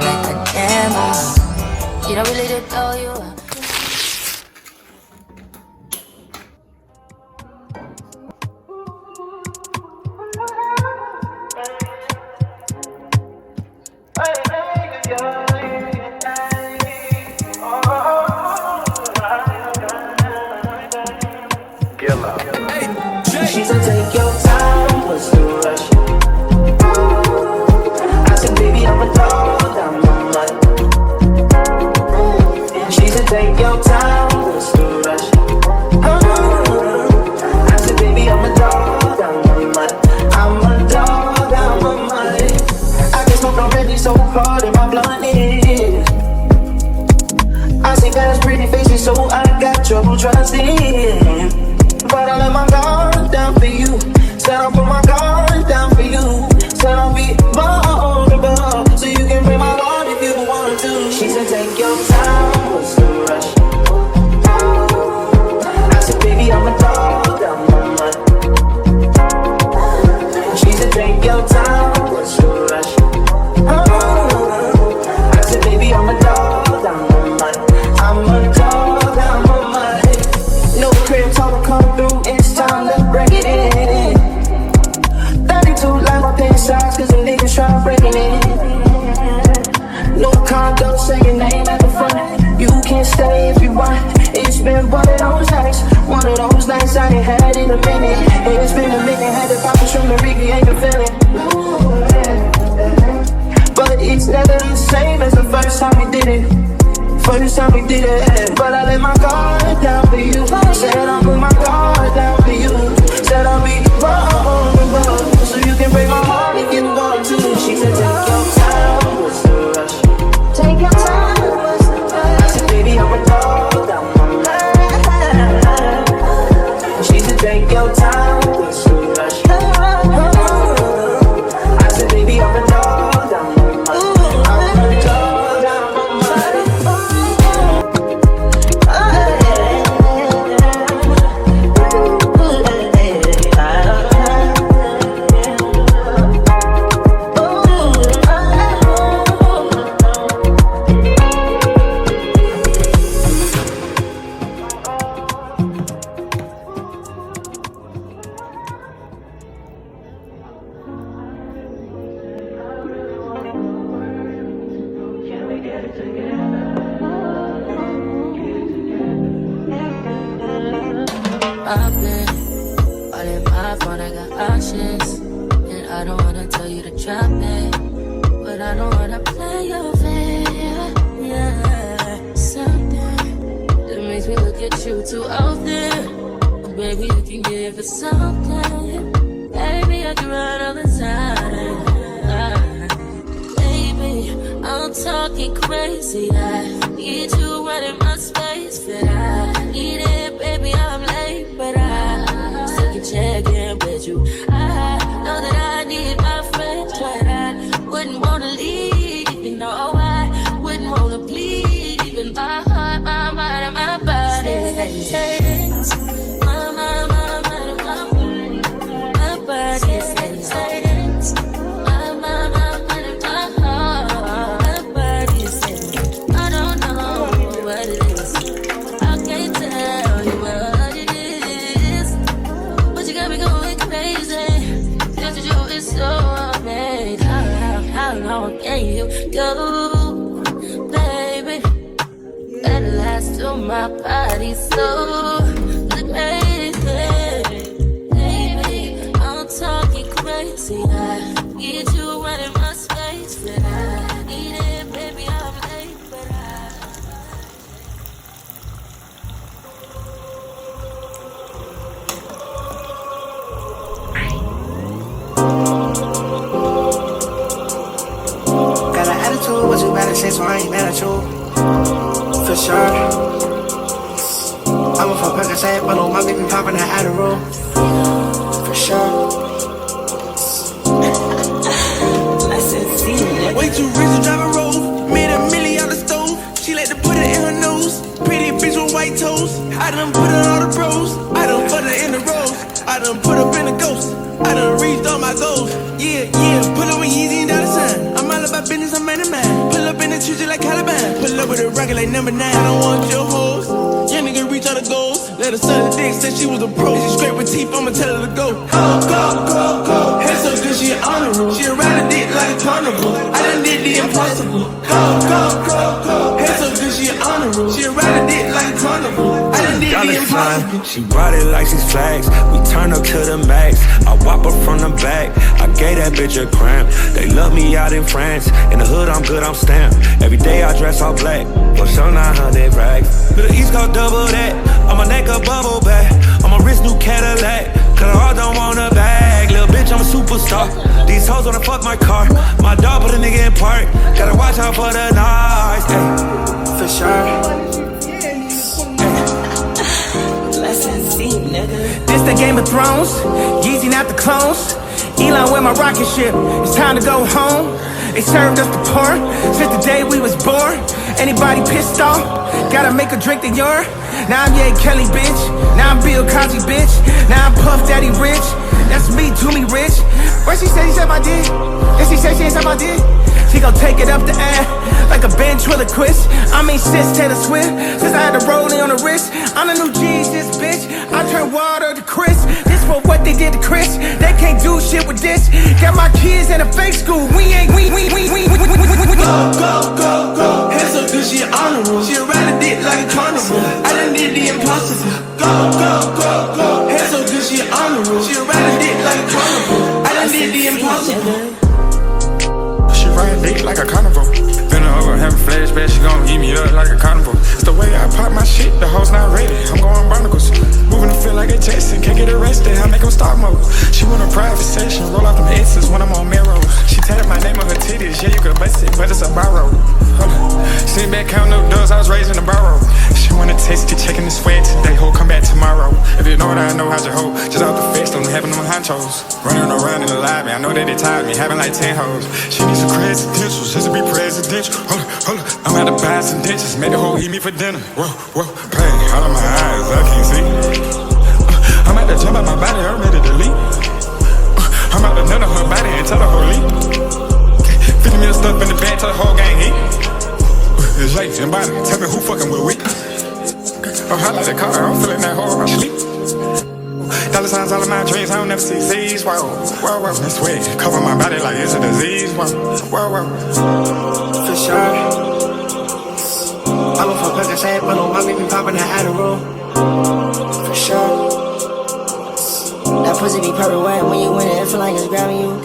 like a demo. You don't really to throw you out. She said take your time, what's the rush? I said baby I'm a dog, I'm a mutt. She said take your time, what's the rush? I said baby I'm a dog, I'm a mutt. I'm a dog, I'm a mutt. I get smoked already so hard in my blunt is. I see past pretty faces so I got trouble trusting. But I let my guard down for you. Said I'll put my guard down for you. Said I'll be vulnerable, so you can break my heart if you want to. She said take your time, what's the rush? I said baby I'm a dog, I'm a mutt. She said take your time, what's the rush? I said baby I'm a dog, I'm a mutt. I'm a dog, I'm a mutt. No crib talk come through, it's time to break it in. 32 like my pants size, cause the niggas try breaking it. No condo, say your name at the front. You can stay if you want. It's been one of those nights I ain't had in a minute. It's been a minute, had the poppers from the recreate the feeling. But it's never the same as the first time we did it. First time we did it, but I let my guard down for you. Said I'll put my guard down for you. Said I'll be vulnerable, so you can break my heart if you want to. She said take your time, what's the rush? Take your time, what's the rush? I said baby I'm a dog, I'm a man. She said take your time, what's the rush? I said baby I'm a dog, I'm a man. I'm a dog, I'm a man. I've been all in my phone, I got options. And I don't wanna tell you to drop it, but I don't wanna play your fair. Yeah, something that makes me look at you too often. Baby, you can give it something. Baby, I can run all the time. Baby, I'm talking crazy. I need you right in my space, but I need it, baby. I'm late, but I still can check in with you. I know that I need my friends, but I wouldn't wanna leave. You know, I wouldn't wanna bleed. Even my heart, my mind, and my body. My mind, my mind, and my body. My body says my mind, my mind, and my heart. My body says I don't know what it is. I can't tell you what it is, but you got me going crazy. Just you is so amazing. How long can you go, baby? That last to my body so crazy. Baby, I'm talking crazy. I need you right in my space, but I need it, baby. I'm late, but Got an attitude, what you better say, so I ain't mad at you. For sure. I'm a fuck Percocet, but on my baby poppin' that Adderall. For sure. Way too rich to drive a road. Made $1 million on the stove. She like to put it in her nose. Pretty bitch with white toes. I done put her all the bros. I done put her in the rose. I done put up in the ghost. I done reached all my goals. Yeah, pull up with Yeezy and dollar sign. I'm all about business, I'm man of mine. Pull up like Caliban. Pull up with a rocket like number 9. I don't want your hoes. Young nigga reach all the goals. Let her suck the dick, said she was a pro. She scrape with teeth, I'ma tell her to go. Go. Head so good, she an honor roll. She ride a dick like a carnival. I done did the impossible. Go. Head so good, she an honor roll. She ride a dick like a carnival. I done did the impossible. She brought it like she's flags. We turn up to the max. I whop her from the back. I gave that bitch a cramp. They love me out in France. In the hood, I'm good, I'm stamped. Every day I dress all black. For sure 900 racks. To the East Coast, double that. On my neck, a bubble back. On my wrist, new Cadillac. Cause I don't want a bag. Little bitch, I'm a superstar. These hoes wanna fuck my car. My dog put a nigga in park. Gotta watch out for the noise. For sure. This the Game of Thrones, Yeezy not the clones. Elon with my rocket ship, it's time to go home. They served us the porn, since the day we was born. Anybody pissed off, gotta make a drink the urine. Now I'm Ye Kelly bitch, now I'm Bill Cosby bitch. Now I'm Puff Daddy rich, that's me, to me rich. Where she said my dick, and she said she ain't said my dick. She gon' take it up the ass, like a ventriloquist. I mean sis Taylor Swift, since I had the rolling on the wrist. I'm the new Jesus bitch, I turn water to Chris. This for what they did to Chris, they can't do shit with this. Got my kids in a fake school, we ain't Go. Head so good, she an honor roll. She ride a dick like a carnival. I done did the impossible. Go. Head so good, she an honor roll. She ride a dick like a carnival. I done did the impossible. She ride a dick like a carnival. Been over, having flashbacks, she gon' eat me up like a carnival. It's the way I pop my shit, the hoes not ready. I'm going barnacles. Moving to feel like a Jason, can't get arrested, I make them start mode. She want a private session, roll off them X's when I'm on mirror. She tagged my name on her titties, yeah, you can bust it, but it's a borrow. Sitting back counting up doors, I was raised in a barrow. She wanna taste it, checking the sweat today, ho, come back tomorrow. If you know what I know, how's your hoe? Just out the fest, don't having them honchos. Running around in the lobby, I know that they tired me, having like 10 hoes. She needs some credentials, just to be presidential. Hold up, I'm out to buy some dentures, make the hoe eat me for dinner. Whoa, pain out of my eyes, I can't see. I'm out to jump out my body, I'm ready to leave. I'm out to nut on her body and tell her whole leave. 50 mil stuff in the bag, tell the whole gang eat. It's late and body, tell me who fucking with we. Oh, I like the car, I'm feeling that whole in my sleep. Dollar signs all of my dreams, I don't never see Z's. Whoa, this way, cover my body like it's a disease. Whoa. For sure. I'm a fuck like I said, but no mommy be popping that Adderall. For sure. That pussy be perfect wet when you win it, it feel like it's grabbing you.